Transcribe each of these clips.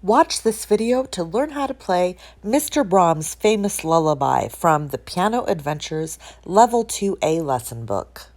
Watch this video to learn how to play Mr. Brahms' Famous Lullaby from the Piano Adventures Level 2A lesson book.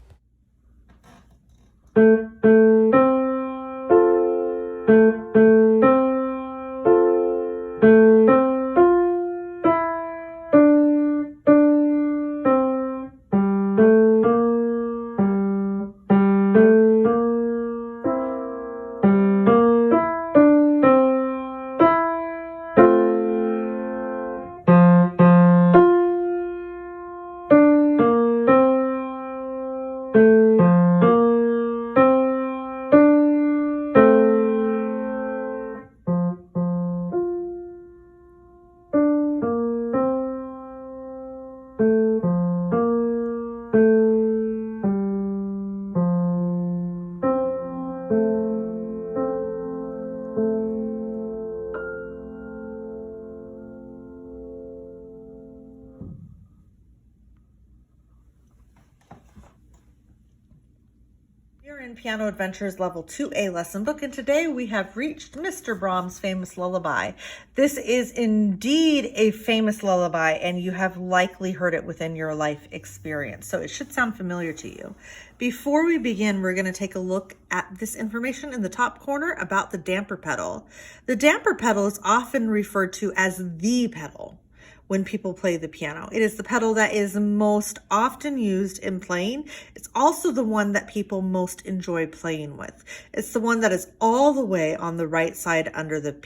We're in Piano Adventures Level 2A lesson book, and today we have reached Mr. Brahms' Famous Lullaby. This is indeed a famous lullaby, and you have likely heard it within your life experience, so it should sound familiar to you. Before we begin, we're going to take a look at this information in the top corner about the damper pedal. The damper pedal is often referred to as the pedal when people play the piano. It is the pedal that is most often used in playing. It's also the one that people most enjoy playing with. It's the one that is all the way on the right side under the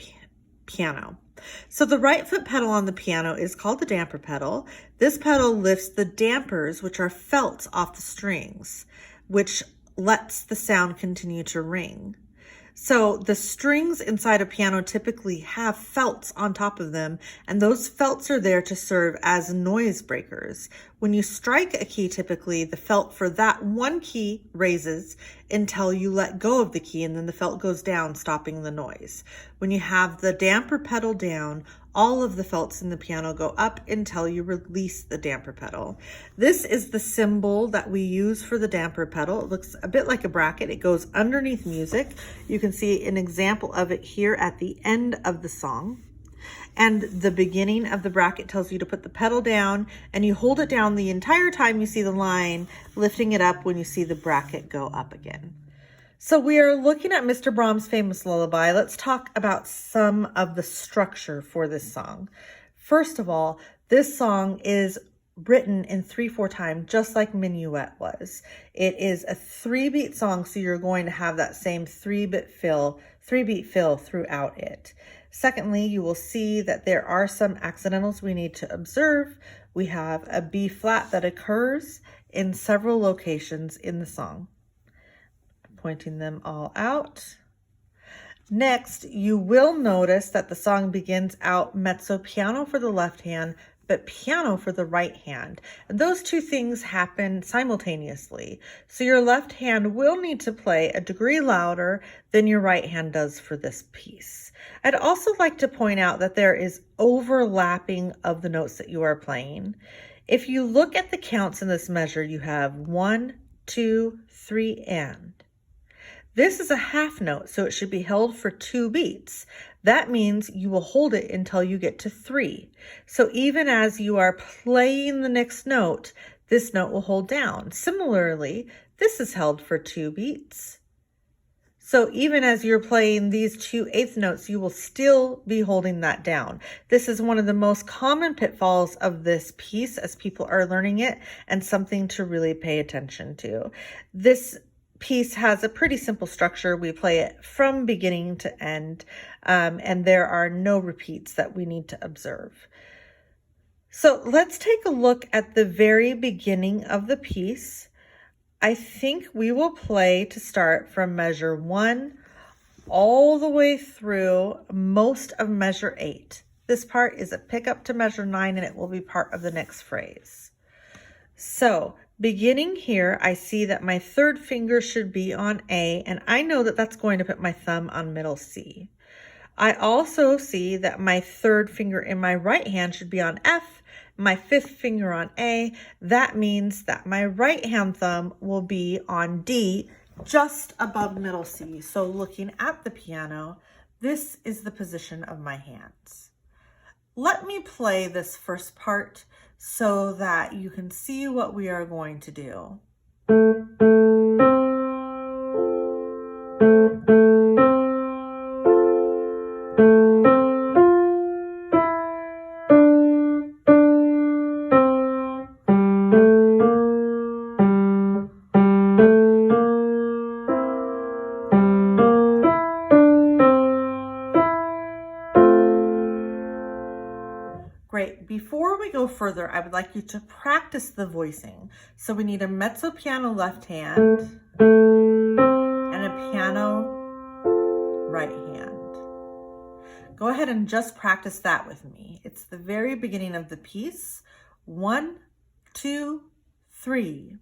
piano. So the right foot pedal on the piano is called the damper pedal. This pedal lifts the dampers, which are felt, off the strings, which lets the sound continue to ring. So the strings inside a piano typically have felts on top of them, and those felts are there to serve as noise breakers. When you strike a key, typically the felt for that one key raises until you let go of the key, and then the felt goes down, stopping the noise. When you have the damper pedal down, all of the felts in the piano go up until you release the damper pedal. This is the symbol that we use for the damper pedal. It looks a bit like a bracket. It goes underneath music. You can see an example of it here at the end of the song. And the beginning of the bracket tells you to put the pedal down, and you hold it down the entire time you see the line, lifting it up when you see the bracket go up again. So we are looking at Mr. Brahms' Famous Lullaby. Let's talk about some of the structure for this song. First of all, this song is written in 3/4 time, just like Minuet was. It is a 3-beat song, so you're going to have that same 3-beat fill throughout it. Secondly, you will see that there are some accidentals we need to observe. We have a B flat that occurs in several locations in the song. Pointing them all out. Next, you will notice that the song begins out mezzo piano for the left hand, but piano for the right hand. And those two things happen simultaneously. So your left hand will need to play a degree louder than your right hand does for this piece. I'd also like to point out that there is overlapping of the notes that you are playing. If you look at the counts in this measure, you have 1, 2, 3, and. This is a half note, so it should be held for 2 beats. That means you will hold it until you get to 3. So even as you are playing the next note, this note will hold down. Similarly, this is held for 2 beats. So even as you're playing these 2/8 notes, you will still be holding that down. This is one of the most common pitfalls of this piece as people are learning it, and something to really pay attention to. This piece has a pretty simple structure. We play it from beginning to end, and there are no repeats that we need to observe. So let's take a look at the very beginning of the piece. I think we will play to start from measure 1 all the way through most of measure 8. This part is a pickup to measure 9, and it will be part of the next phrase. So beginning here, I see that my 3rd finger should be on A, and I know that that's going to put my thumb on middle C. I also see that my 3rd finger in my right hand should be on F, my 5th finger on A. That means that my right hand thumb will be on D, just above middle C. So looking at the piano, This is the position of my hands. Let me play this first part so that you can see what we are going to do. Great. Before we go further, I would like you to practice the voicing. So we need a mezzo piano left hand and a piano right hand. Go ahead and just practice that with me. It's the very beginning of the piece. 1, 2, 3.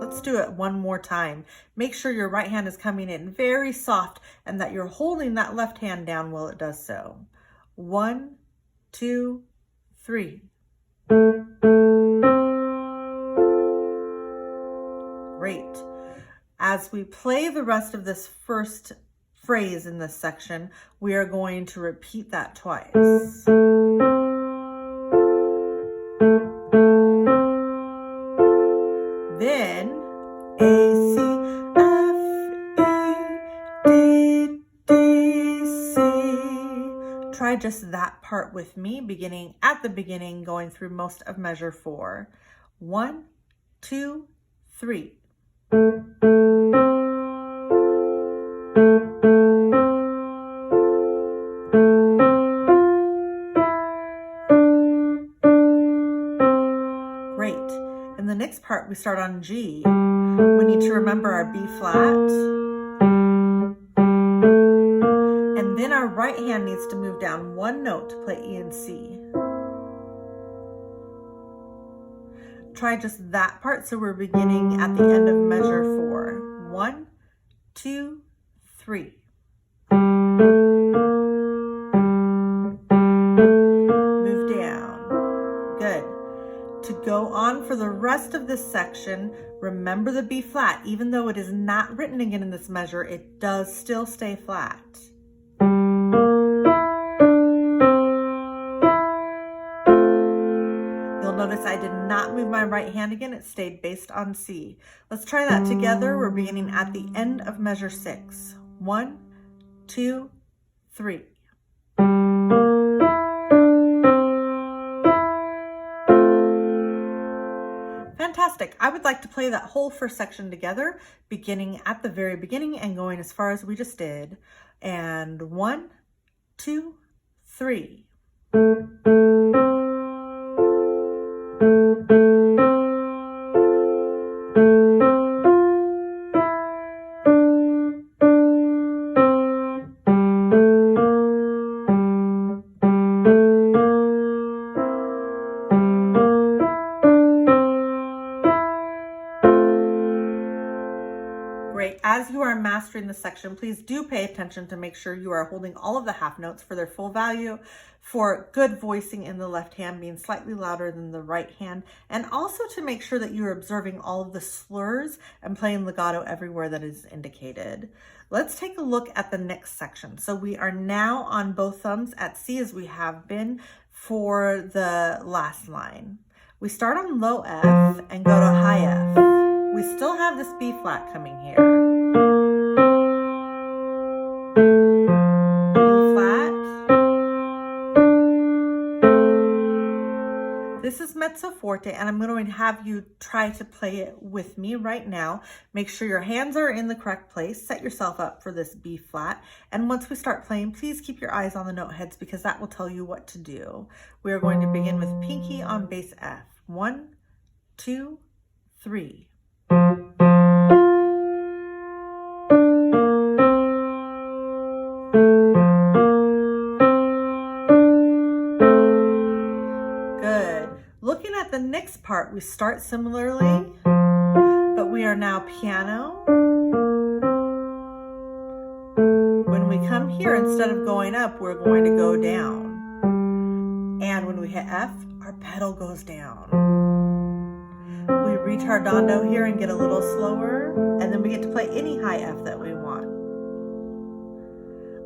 Let's do it one more time. Make sure your right hand is coming in very soft and that you're holding that left hand down while it does so. 1, 2, 3. Great. As we play the rest of this first phrase in this section, we are going to repeat that twice. Then A, C, F, E, D, C. Try just that part with me, beginning at the beginning, going through most of measure 4. 1, 2, 3. Great. In the next part, we start on G. We need to remember our B flat. And then our right hand needs to move down one note to play E and C. Try just that part so we're beginning at the end of measure 4. 1, 2, 3. Move down. Good. To go on for the rest of this section, remember the B flat. Even though it is not written again in this measure, it does still stay flat. You'll notice I did not move my right hand again. It stayed based on C. Let's try that together. We're beginning at the end of measure 6. 1, 2, 3. Fantastic. I would like to play that whole first section together, beginning at the very beginning and going as far as we just did. And 1, 2, 3. Great. As you are mastering this section, please do pay attention to make sure you are holding all of the half notes for their full value, for good voicing in the left hand being slightly louder than the right hand, and also to make sure that you're observing all of the slurs and playing legato everywhere that is indicated. Let's take a look at the next section. So we are now on both thumbs at C as we have been for the last line. We start on low F and go to high F. We still have this B flat coming here. B flat. This is mezzo forte, and I'm going to have you try to play it with me right now. Make sure your hands are in the correct place. Set yourself up for this B flat. And once we start playing, please keep your eyes on the note heads because that will tell you what to do. We are going to begin with pinky on bass F. 1, 2, 3. Good. Looking at the next part, we start similarly, but we are now piano. When we come here, instead of going up, we're going to go down. And when we hit F, our pedal goes down. We retardando here and get a little slower, and then we get to play any high F that we want.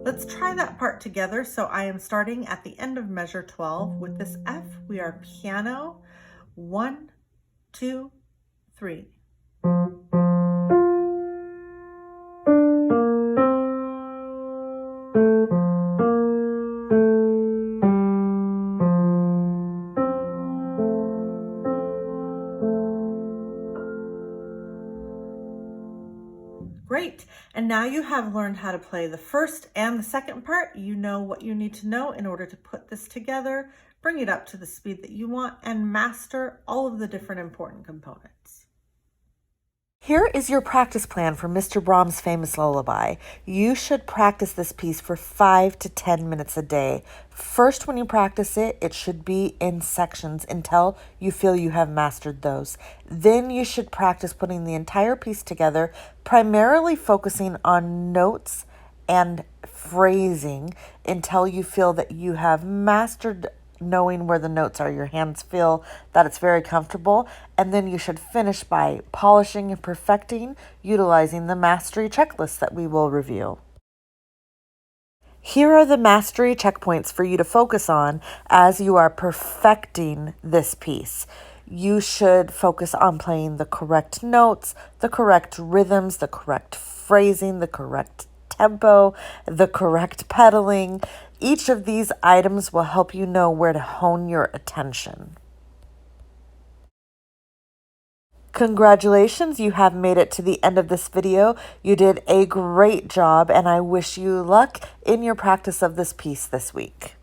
Let's try that part together. So I am starting at the end of measure 12 with this F. We are piano, 1, 2, 3. Great. And now you have learned how to play the first and the second part. You know what you need to know in order to put this together, bring it up to the speed that you want, and master all of the different important components. Here is your practice plan for Mr. Brahms' Famous Lullaby. You should practice this piece for 5 to 10 minutes a day. First, when you practice it, it should be in sections until you feel you have mastered those. Then you should practice putting the entire piece together, primarily focusing on notes and phrasing until you feel that you have mastered knowing where the notes are. Your hands feel that it's very comfortable, and then you should finish by polishing and perfecting, utilizing the mastery checklist that we will review. Here are the mastery checkpoints for you to focus on as you are perfecting this piece. You should focus on playing the correct notes, the correct rhythms, the correct phrasing, the correct tempo, the correct pedaling. Each of these items will help you know where to hone your attention. Congratulations, you have made it to the end of this video. You did a great job, and I wish you luck in your practice of this piece this week.